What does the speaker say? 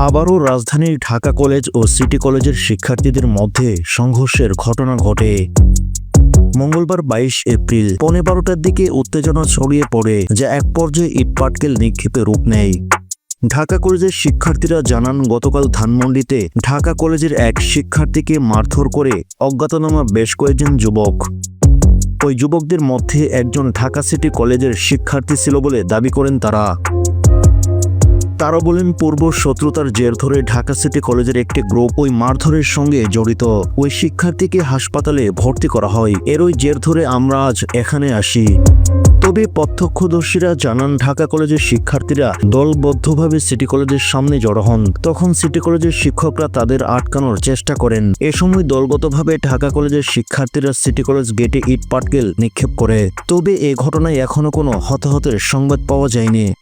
আবারও রাজধানীর ঢাকা কলেজ ও সিটি কলেজের শিক্ষার্থীদের মধ্যে সংঘর্ষের ঘটনা ঘটে। মঙ্গলবার ২২ এপ্রিল ১৫টার দিকে উত্তেজনা ছড়িয়ে পড়ে, যা এক পর্যায়ে ইটপাটকেল নিক্ষেপে রূপ নেয়। ঢাকা কলেজের শিক্ষার্থীরা জানান, গতকাল ধানমন্ডিতে ঢাকা কলেজের এক শিক্ষার্থীকে মারধর করে অজ্ঞাতনামা বেশ কয়েকজন যুবক। ওই যুবকদের মধ্যে একজন ঢাকা সিটি কলেজের শিক্ষার্থী ছিল বলে দাবি করেন তারা। বলেন, পূর্ব শত্রুতার জের ধরে ঢাকা সিটি কলেজের একটি গ্রুপ ওই মারধরের সঙ্গে জড়িত। ওই শিক্ষার্থীকে হাসপাতালে ভর্তি করা হয়। এরই জের ধরে আমরা আজ এখানে আসি। তবে প্রত্যক্ষদর্শীরা জানান, ঢাকা কলেজের শিক্ষার্থীরা দলবদ্ধভাবে সিটি কলেজের সামনে জড়ো হন। তখন সিটি কলেজের শিক্ষকরা তাদের আটকানোর চেষ্টা করেন। এ সময় দলগতভাবে ঢাকা কলেজের শিক্ষার্থীরা সিটি কলেজ গেটে ইট পাটকেল নিক্ষেপ করে। তবে এ ঘটনায় এখনো কোনো হতাহতের সংবাদ পাওয়া যায়নি।